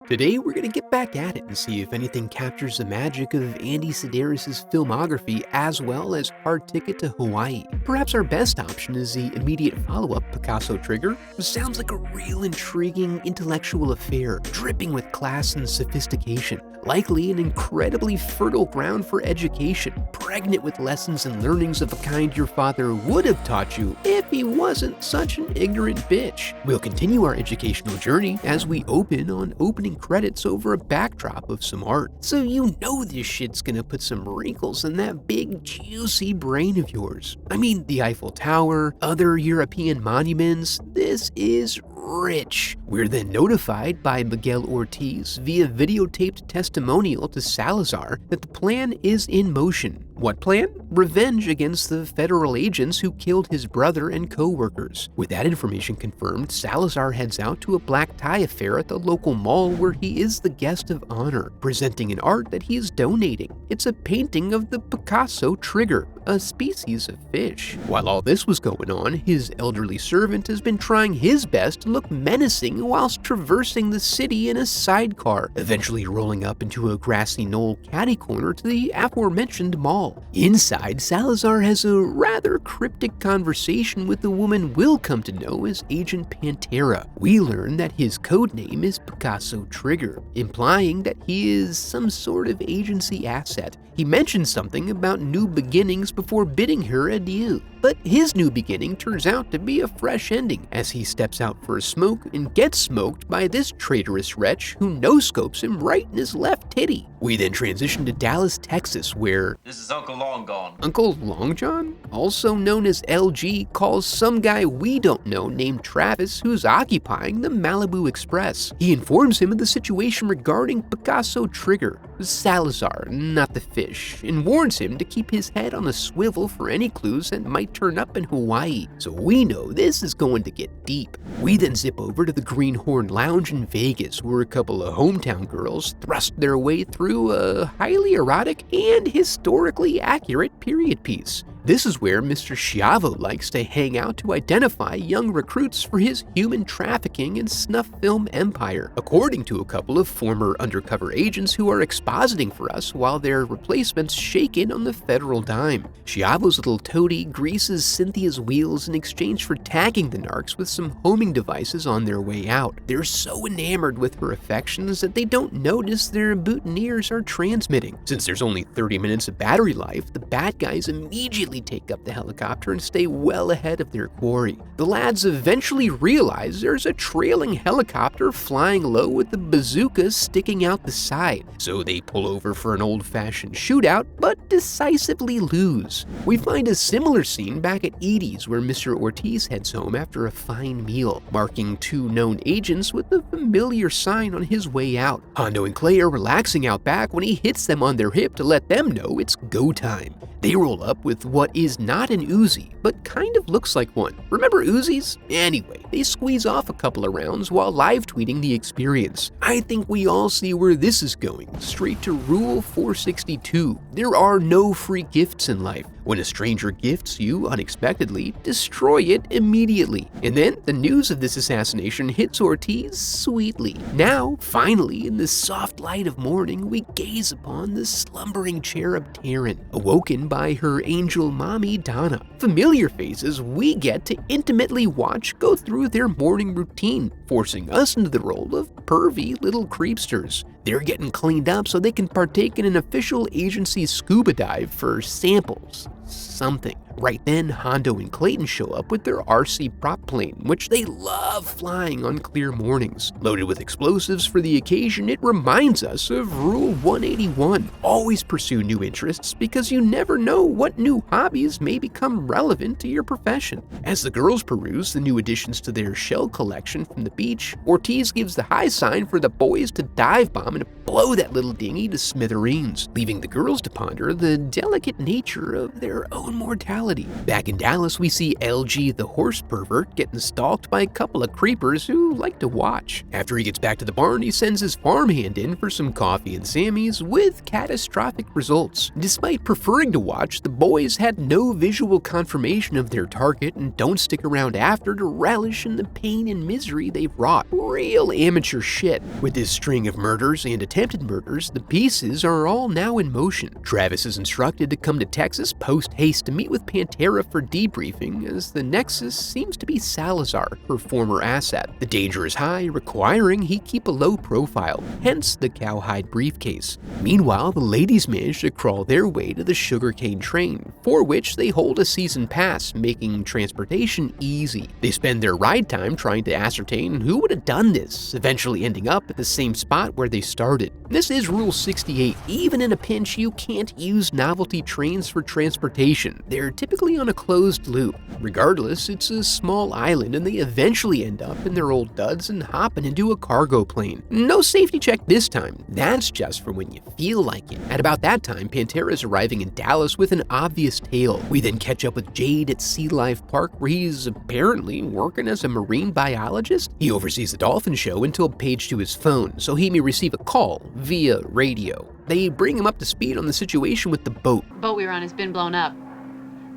Today, we're going to get back at it and see if anything captures the magic of Andy Sidaris' filmography as well as Hard Ticket to Hawaii. Perhaps our best option is the immediate follow-up, Picasso Trigger. It sounds like a real intriguing intellectual affair, dripping with class and sophistication. Likely an incredibly fertile ground for education, pregnant with lessons and learnings of a kind your father would have taught you if he wasn't such an ignorant bitch. We'll continue our educational journey as we open on opening credits over a backdrop of some art. So you know this shit's gonna put some wrinkles in that big juicy brain of yours. I mean, the Eiffel Tower, other European monuments, this is rich. We're then notified by Miguel Ortiz via videotaped testimonial to Salazar that the plan is in motion. What plan? Revenge against the federal agents who killed his brother and co-workers. With that information confirmed, Salazar heads out to a black tie affair at the local mall where he is the guest of honor, presenting an art that he is donating. It's a painting of the Picasso Trigger, a species of fish. While all this was going on, his elderly servant has been trying his best to look menacing whilst traversing the city in a sidecar, eventually rolling up into a grassy knoll catty-corner to the aforementioned mall. Inside, Salazar has a rather cryptic conversation with the woman we'll come to know as Agent Pantera. We learn that his code name is Picasso Trigger, implying that he is some sort of agency asset. He mentions something about new beginnings before bidding her adieu, but his new beginning turns out to be a fresh ending as he steps out for a smoke and gets smoked by this traitorous wretch who no-scopes him right in his left titty. We then transition to Dallas, Texas, where this is Uncle Long Gone. Uncle Long John, also known as LG, calls some guy we don't know named Travis who's occupying the Malibu Express. He informs him of the situation regarding Picasso Trigger, Salazar, not the fish, and warns him to keep his head on a swivel for any clues that might turn up in Hawaii. So we know this is going to get deep. We then zip over to the Greenhorn Lounge in Vegas, where a couple of hometown girls thrust their way through a highly erotic and historically accurate period piece. This is where Mr. Schiavo likes to hang out to identify young recruits for his human trafficking and snuff film empire, according to a couple of former undercover agents who are expositing for us while their replacements shake in on the federal dime. Schiavo's little toady greases Cynthia's wheels in exchange for tagging the narcs with some homing devices on their way out. They're so enamored with her affections that they don't notice their boutonnieres are transmitting. Since there's only 30 minutes of battery life, the bad guys immediately take up the helicopter and stay well ahead of their quarry. The lads eventually realize there's a trailing helicopter flying low with the bazooka sticking out the side, so they pull over for an old-fashioned shootout, but decisively lose. We find a similar scene back at Edie's where Mr. Ortiz heads home after a fine meal, marking two known agents with a familiar sign on his way out. Hondo and Clay are relaxing out back when he hits them on their hip to let them know it's go time. They roll up with what is not an Uzi, but kind of looks like one. Remember Uzis? Anyway, they squeeze off a couple of rounds while live tweeting the experience. I think we all see where this is going, straight to Rule 462. There are no free gifts in life. When a stranger gifts you unexpectedly, destroy it immediately. And then the news of this assassination hits Ortiz sweetly. Now, finally, in the soft light of morning, we gaze upon the slumbering cherub Taryn, awoken by her angel mommy Donna. Familiar faces we get to intimately watch go through their morning routine, forcing us into the role of pervy little creepsters. They're getting cleaned up so they can partake in an official agency scuba dive for samples. Something. Right then, Hondo and Clayton show up with their RC prop plane, which they love flying on clear mornings. Loaded with explosives for the occasion, it reminds us of Rule 181. Always pursue new interests because you never know what new hobbies may become relevant to your profession. As the girls peruse the new additions to their shell collection from the beach, Ortiz gives the high sign for the boys to dive bomb and blow that little dinghy to smithereens, leaving the girls to ponder the delicate nature of their own mortality. reality. Back in Dallas, we see LG the horse pervert getting stalked by a couple of creepers who like to watch. After he gets back to the barn, he sends his farmhand in for some coffee and Sammy's with catastrophic results. Despite preferring to watch, the boys had no visual confirmation of their target and don't stick around after to relish in the pain and misery they've wrought. Real amateur shit. With this string of murders and attempted murders, the pieces are all now in motion. Travis is instructed to come to Texas post-haste to meet with Pantera for debriefing, as the nexus seems to be Salazar, her former asset. The danger is high, requiring he keep a low profile, hence the cowhide briefcase. Meanwhile, the ladies manage to crawl their way to the sugarcane train, for which they hold a season pass, making transportation easy. They spend their ride time trying to ascertain who would have done this, eventually ending up at the same spot where they started. This is Rule 68. Even in a pinch, you can't use novelty trains for transportation. They're typically on a closed loop. Regardless, it's a small island and they eventually end up in their old duds and hopping into a cargo plane. No safety check this time. That's just for when you feel like it. At about that time, Pantera is arriving in Dallas with an obvious tale. We then catch up with Jade at Sea Life Park, where he's apparently working as a marine biologist. He oversees the dolphin show until paged to his phone, so he may receive a call via radio. They bring him up to speed on the situation with the boat. The boat we were on has been blown up.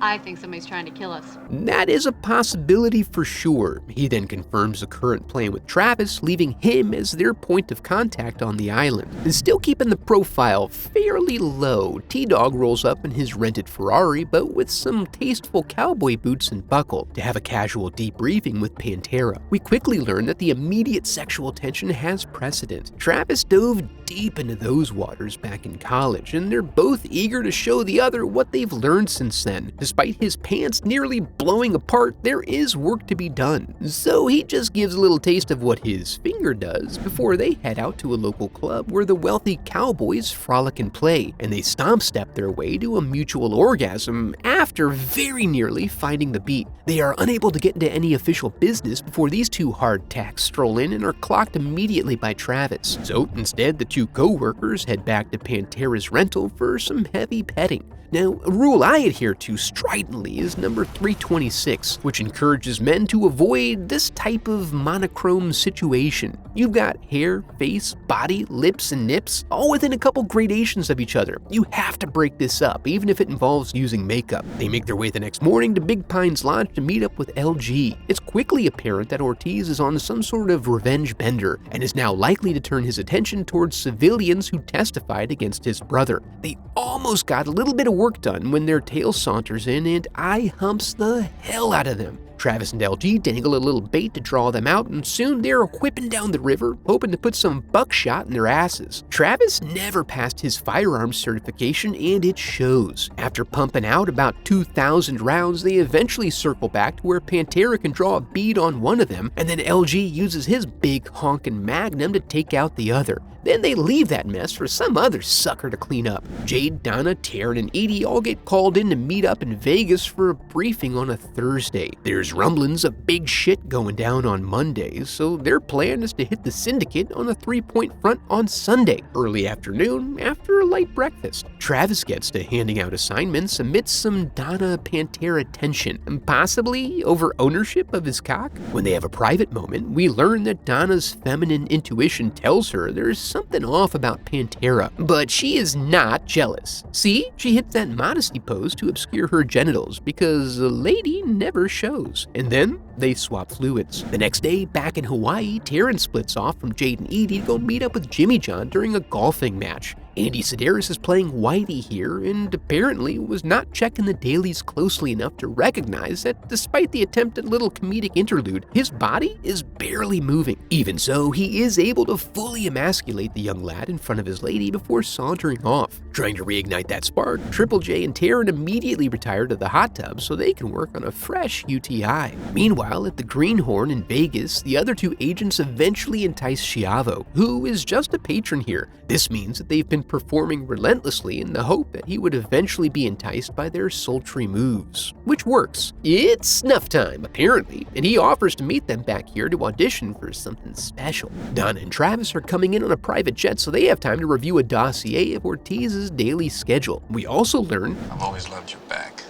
I think somebody's trying to kill us. That is a possibility for sure. He then confirms the current plan with Travis, leaving him as their point of contact on the island. And still keeping the profile fairly low, T-Dog rolls up in his rented Ferrari, but with some tasteful cowboy boots and buckle, to have a casual debriefing with Pantera. We quickly learn that the immediate sexual tension has precedent. Travis dove deep into those waters back in college, and they're both eager to show the other what they've learned since then. Despite his pants nearly blowing apart, there is work to be done. So he just gives a little taste of what his finger does before they head out to a local club where the wealthy cowboys frolic and play, and they stomp step their way to a mutual orgasm after very nearly finding the beat. They are unable to get into any official business before these two hardtacks stroll in and are clocked immediately by Travis. So instead, the two co-workers head back to Pantera's rental for some heavy petting. Now, a rule I adhere to stridently is number 326, which encourages men to avoid this type of monochrome situation. You've got hair, face, body, lips, and nips, all within a couple gradations of each other. You have to break this up, even if it involves using makeup. They make their way the next morning to Big Pine's Lodge to meet up with LG. It's quickly apparent that Ortiz is on some sort of revenge bender, and is now likely to turn his attention towards civilians who testified against his brother. They almost got a little bit of work done when their tail saunters in and eye humps the hell out of them. Travis and LG dangle a little bait to draw them out, and soon they're whipping down the river, hoping to put some buckshot in their asses. Travis never passed his firearms certification, and it shows. After pumping out about 2,000 rounds, they eventually circle back to where Pantera can draw a bead on one of them, and then LG uses his big honkin' magnum to take out the other. Then they leave that mess for some other sucker to clean up. Jade, Donna, Taryn, and Edie all get called in to meet up in Vegas for a briefing on a Thursday. There's rumblings of big shit going down on Monday, so their plan is to hit the syndicate on a 3-point front on Sunday, early afternoon, after a light breakfast. Travis gets to handing out assignments amidst some Donna-Pantera tension, and possibly over ownership of his cock. When they have a private moment, we learn that Donna's feminine intuition tells her there's something off about Pantera, but she is not jealous. See, she hits that modesty pose to obscure her genitals because the lady never shows. And then they swap fluids. The next day, back in Hawaii, Taryn splits off from Jade and Edie to go meet up with Jimmy John during a golfing match. Andy Sidaris is playing Whitey here and apparently was not checking the dailies closely enough to recognize that despite the attempted little comedic interlude, his body is barely moving. Even so, he is able to fully emasculate the young lad in front of his lady before sauntering off. Trying to reignite that spark, Triple J and Taryn immediately retire to the hot tub so they can work on a fresh UTI. Meanwhile, at the Greenhorn in Vegas, the other two agents eventually entice Schiavo, who is just a patron here. This means that they've been performing relentlessly in the hope that he would eventually be enticed by their sultry moves. Which works. It's snuff time, apparently, and he offers to meet them back here to audition for something special. Donna and Travis are coming in on a private jet so they have time to review a dossier of Ortiz's daily schedule. We also learn, I've always loved your back.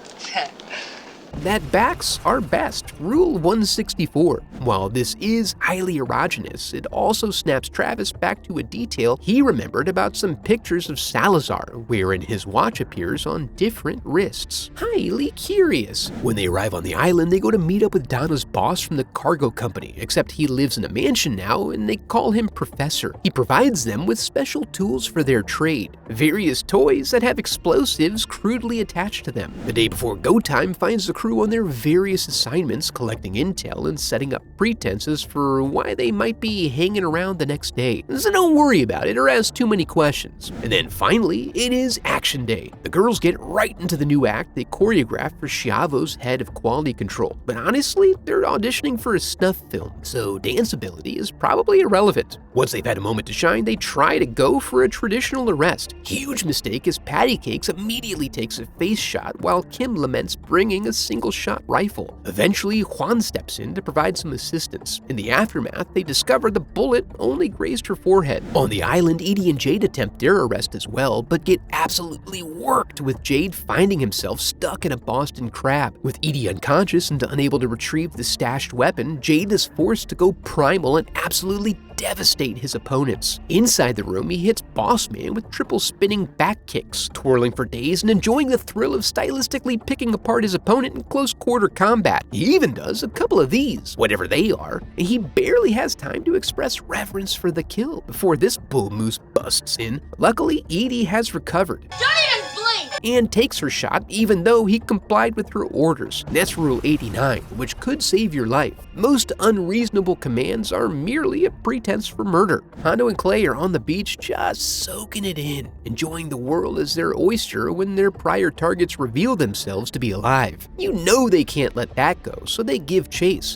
that backs are best, Rule 164. While this is highly erogenous, it also snaps Travis back to a detail he remembered about some pictures of Salazar, wherein his watch appears on different wrists. Highly curious. When they arrive on the island, they go to meet up with Donna's boss from the cargo company, except he lives in a mansion now and they call him Professor. He provides them with special tools for their trade, various toys that have explosives crudely attached to them. The day before go time finds the crew on their various assignments, collecting intel and setting up pretenses for why they might be hanging around the next day. So don't worry about it or ask too many questions. And then finally, it is action day. The girls get right into the new act they choreographed for Schiavo's head of quality control. But honestly, they're auditioning for a snuff film, so dance ability is probably irrelevant. Once they've had a moment to shine, they try to go for a traditional arrest. Huge mistake as Patty Cakes immediately takes a face shot while Kim laments bringing a single-shot rifle. Eventually, Juan steps in to provide some assistance. In the aftermath, they discover the bullet only grazed her forehead. On the island, Edie and Jade attempt their arrest as well, but get absolutely worked, with Jade finding himself stuck in a Boston Crab. With Edie unconscious and unable to retrieve the stashed weapon, Jade is forced to go primal and absolutely devastate his opponents. Inside the room, he hits Boss Man with triple spinning back kicks, twirling for days and enjoying the thrill of stylistically picking apart his opponent in close quarter combat. He even does a couple of these, whatever they are, and he barely has time to express reverence for the kill before this bull moose busts in. Luckily, Edie has recovered and takes her shot even though he complied with her orders. That's Rule 89, which could save your life. Most unreasonable commands are merely a pretense for murder. Hondo and Clay are on the beach just soaking it in, enjoying the world as their oyster when their prior targets reveal themselves to be alive. You know they can't let that go, so they give chase.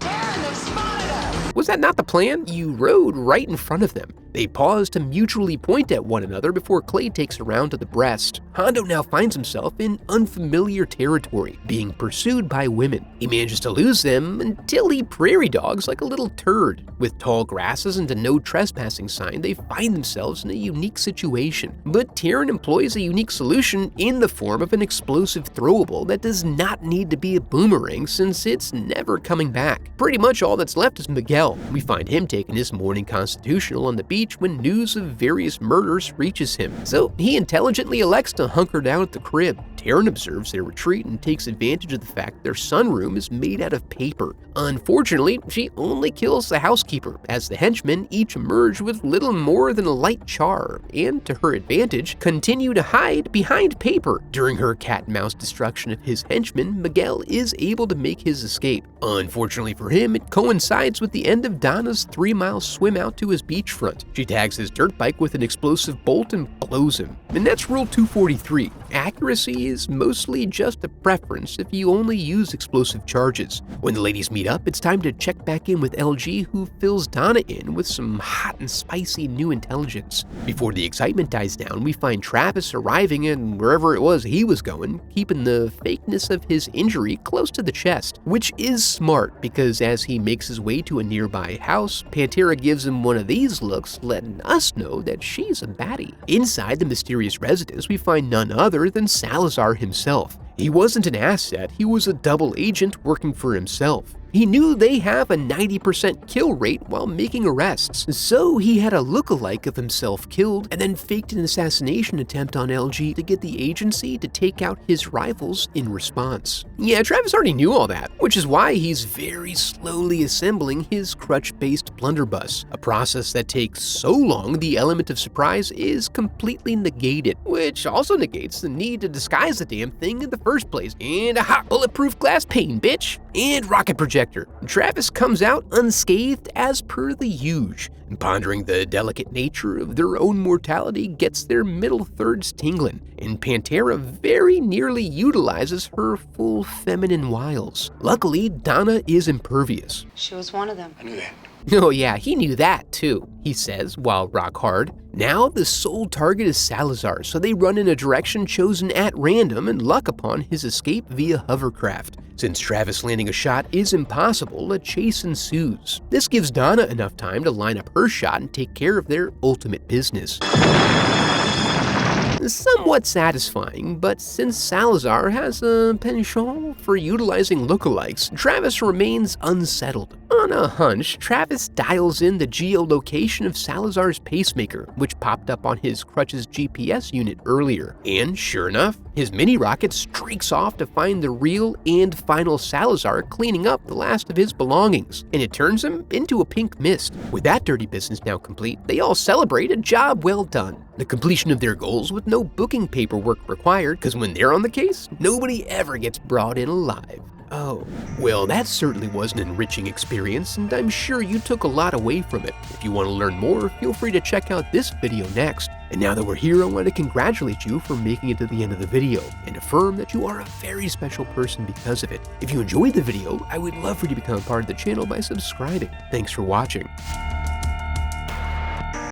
Was that not the plan? You rode right in front of them. They pause to mutually point at one another before Clay takes a round to the breast. Hondo now finds himself in unfamiliar territory, being pursued by women. He manages to lose them until he prairie dogs like a little turd. With tall grasses and a no trespassing sign, they find themselves in a unique situation. But Taryn employs a unique solution in the form of an explosive throwable that does not need to be a boomerang since it's never coming back. Pretty much all that's left is Miguel. We find him taking his morning constitutional on the beach when news of various murders reaches him. So he intelligently elects to hunker down at the crib. Taryn observes their retreat and takes advantage of the fact their sunroom is made out of paper. Unfortunately, she only kills the housekeeper, as the henchmen each emerge with little more than a light char, and to her advantage, continue to hide behind paper. During her cat-and-mouse destruction of his henchmen, Miguel is able to make his escape. Unfortunately for him, it coincides with the end of Donna's 3-mile swim out to his beachfront. She tags his dirt bike with an explosive bolt and blows him. And that's Rule 243. Accuracy is mostly just a preference if you only use explosive charges. When the ladies meet up, it's time to check back in with LG, who fills Donna in with some hot and spicy new intelligence. Before the excitement dies down, we find Travis arriving in wherever it was he was going, keeping the fakeness of his injury close to the chest, which is smart because as he makes his way to a nearby house, Pantera gives him one of these looks, letting us know that she's a baddie. Inside the mysterious residence, we find none other than Salazar himself. He wasn't an asset, he was a double agent working for himself. He knew they have a 90% kill rate while making arrests, so he had a look-alike of himself killed and then faked an assassination attempt on LG to get the agency to take out his rivals in response. Yeah, Travis already knew all that, which is why he's very slowly assembling his crutch-based blunderbuss, a process that takes so long the element of surprise is completely negated, which also negates the need to disguise the damn thing in the first place. And a hot bulletproof glass pane, bitch! And rocket projector. Travis comes out unscathed as per the usual, and pondering the delicate nature of their own mortality gets their middle thirds tingling, and Pantera very nearly utilizes her full feminine wiles. Luckily, Donna is impervious. She was one of them. I knew that. Oh yeah, he knew that too, he says while rock hard. Now the sole target is Salazar, so they run in a direction chosen at random and luck upon his escape via hovercraft. Since Travis landing a shot is impossible, a chase ensues. This gives Donna enough time to line up her shot and take care of their ultimate business. Somewhat satisfying, but since Salazar has a penchant for utilizing lookalikes, Travis remains unsettled. On a hunch, Travis dials in the geolocation of Salazar's pacemaker, which popped up on his Crutch's GPS unit earlier. And sure enough, his mini-rocket streaks off to find the real and final Salazar cleaning up the last of his belongings, and it turns him into a pink mist. With that dirty business now complete, they all celebrate a job well done. The completion of their goals with no booking paperwork required, because when they're on the case, nobody ever gets brought in alive. Oh, well, that certainly was an enriching experience, and I'm sure you took a lot away from it. If you want to learn more, feel free to check out this video next. And now that we're here, I want to congratulate you for making it to the end of the video, and affirm that you are a very special person because of it. If you enjoyed the video, I would love for you to become a part of the channel by subscribing. Thanks for watching.